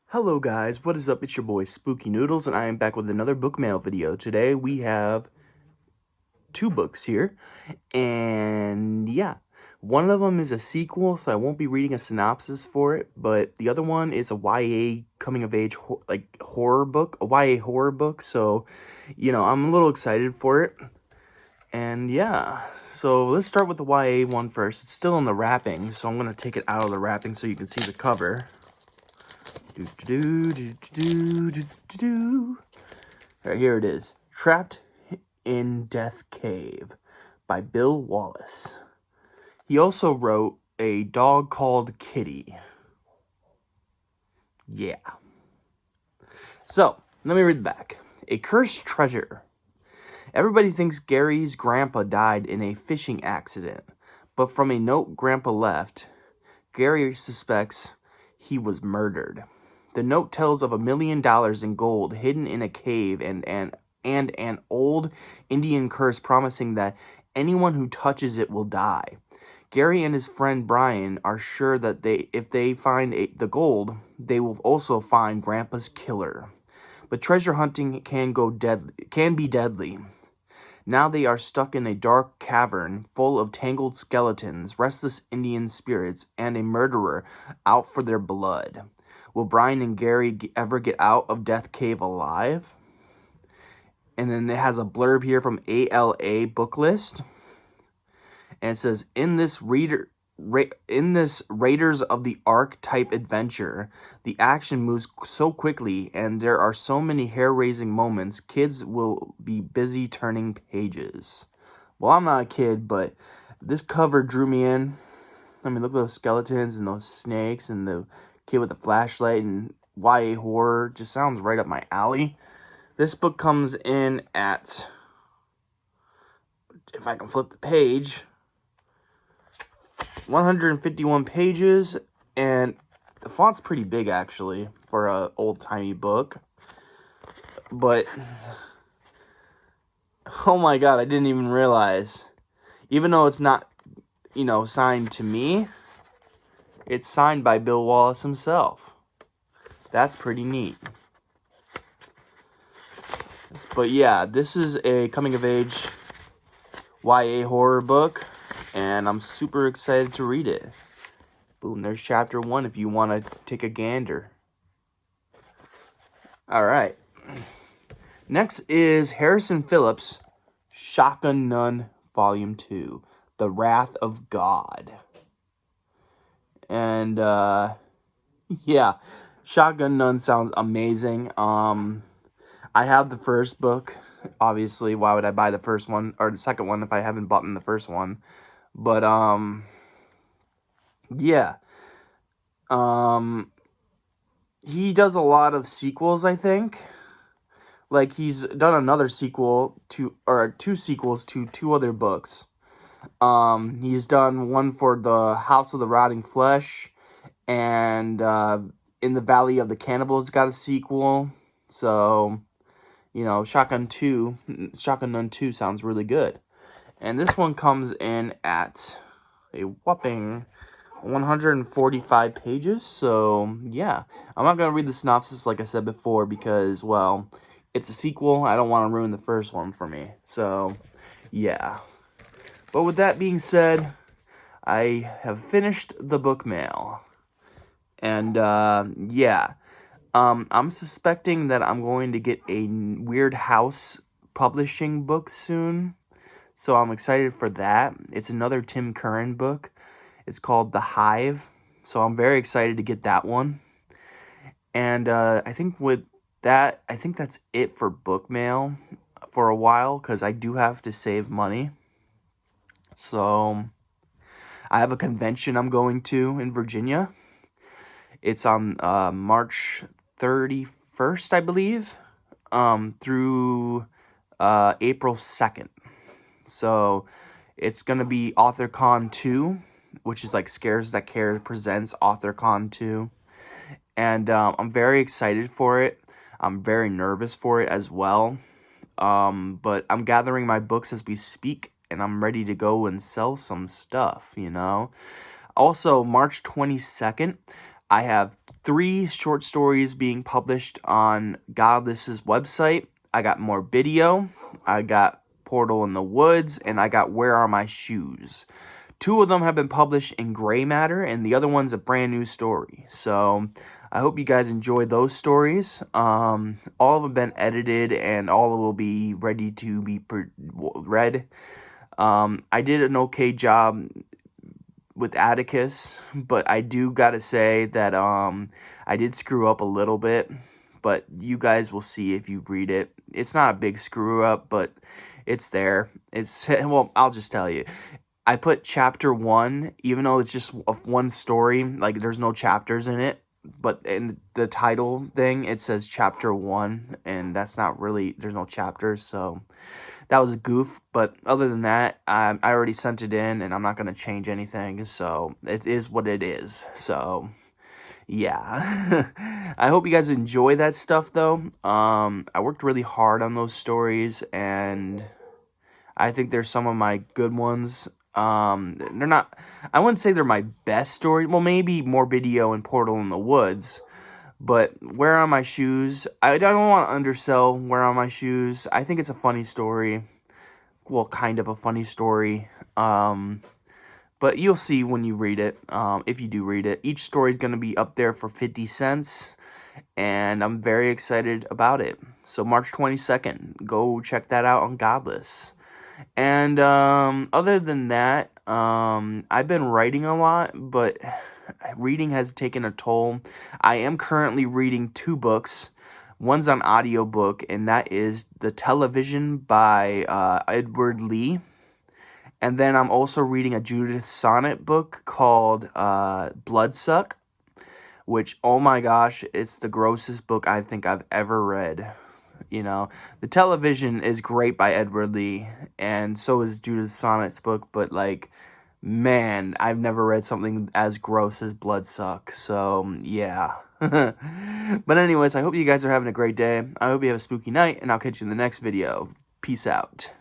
Hello guys, what is up? It's your boy Spooky Noodles, and I am back with another book mail video. Today we have two books here, and yeah, one of them is a sequel, so I won't be reading a synopsis for it, but the other one is a YA coming-of-age horror book, a YA horror book, so, I'm a little excited for it, and yeah, so let's start with the YA one first. It's still in the wrapping, so I'm going to take it out of the wrapping so you can see the cover. Alright, here it is. Trapped in Death Cave by Bill Wallace. He also wrote A Dog Called Kitty. Yeah. So, let me read the back. A cursed treasure. Everybody thinks Gary's grandpa died in a fishing accident, but from a note Grandpa left, Gary suspects he was murdered. The note tells of $1 million in gold hidden in a cave and an old Indian curse promising that anyone who touches it will die. Gary and his friend Brian are sure that if they find the gold, they will also find Grandpa's killer. But treasure hunting can be deadly. Now they are stuck in a dark cavern full of tangled skeletons, restless Indian spirits, and a murderer out for their blood. Will Brian and Gary ever get out of Death Cave alive? And then it has a blurb here from ALA Book List. And it says, in this Raiders of the Ark type adventure, the action moves so quickly and there are so many hair-raising moments, kids will be busy turning pages. Well, I'm not a kid, but this cover drew me in. I mean, look at those skeletons and those snakes and the kid with the flashlight, and YA horror just sounds right up my alley. This book comes in at, if I can flip the page, 151 pages, and the font's pretty big actually for a old-timey book. But oh my god, I didn't even realize, even though it's not, signed to me, it's signed by Bill Wallace himself. That's pretty neat. But yeah, this is a coming-of-age YA horror book, and I'm super excited to read it. Boom, there's chapter 1 if you want to take a gander. Alright. Next is Harrison Phillips' Shotgun Nun Volume 2, The Wrath of God. And, yeah, Shotgun Nun sounds amazing. I have the first book, obviously. Why would I buy the first one, or the second one, if I haven't bought the first one? But, yeah. He does a lot of sequels, I think. Like, he's done another sequel or two sequels to two other books. He's done one for the House of the Rotting Flesh, and In the Valley of the Cannibals got a sequel. So, Shotgun Nun 2 sounds really good. And this one comes in at a whopping 145 pages. So, yeah. I'm not going to read the synopsis like I said before because, well, it's a sequel. I don't want to ruin the first one for me. So, yeah. But with that being said, I have finished the book mail. And, yeah. I'm suspecting that I'm going to get a Weird House publishing book soon. So I'm excited for that. It's another Tim Curran book. It's called The Hive. So I'm very excited to get that one. And I think with that, I think that's it for book mail for a while, because I do have to save money. So I have a convention I'm going to in Virginia. It's on March 31st, I believe, through April 2nd. So it's going to be AuthorCon 2, which is like Scares That Care presents AuthorCon 2. And I'm very excited for it. I'm very nervous for it as well. But I'm gathering my books as we speak, and I'm ready to go and sell some stuff, Also, March 22nd, I have 3 short stories being published on Godless's website. I got More Video, I got Portal in the Woods, and I got Where Are My Shoes. 2 of them have been published in gray matter, and the other one's a brand new story. So I hope you guys enjoyed those stories. All of them have been edited, and all of them will be ready to be read. I did an okay job with Atticus, but I do gotta say that I did screw up a little bit, but you guys will see if you read it. It's not a big screw up, but it's there. It's, well, I'll just tell you. I put chapter 1, even though it's just one story, like there's no chapters in it, but in the title thing, it says chapter 1, and that's not really, there's no chapters, so that was a goof. But other than that, I already sent it in, and I'm not going to change anything, so it is what it is. So yeah. I hope you guys enjoy that stuff, though. I worked really hard on those stories, and I think they're some of my good ones. They're not, I wouldn't say they're my best story. Well, maybe More Video and Portal in the Woods. But Where Are My Shoes? I don't want to undersell Where Are My Shoes. I think it's a funny story. Well, kind of a funny story. But you'll see when you read it, if you do read it. Each story is going to be up there for 50 cents. And I'm very excited about it. So March 22nd, go check that out on Godless. And other than that, I've been writing a lot, but reading has taken a toll. I am currently reading 2 books. One's on audiobook, and that is The Television by Edward Lee. And then I'm also reading a Judith Sonnet book called Bloodsuck, which, oh my gosh, it's the grossest book I think I've ever read. You know, The Television is great by Edward Lee, and so is Judith Sonnet's book, but, like, man, I've never read something as gross as Bloodsuck, so, yeah. But anyways, I hope you guys are having a great day. I hope you have a spooky night, and I'll catch you in the next video. Peace out.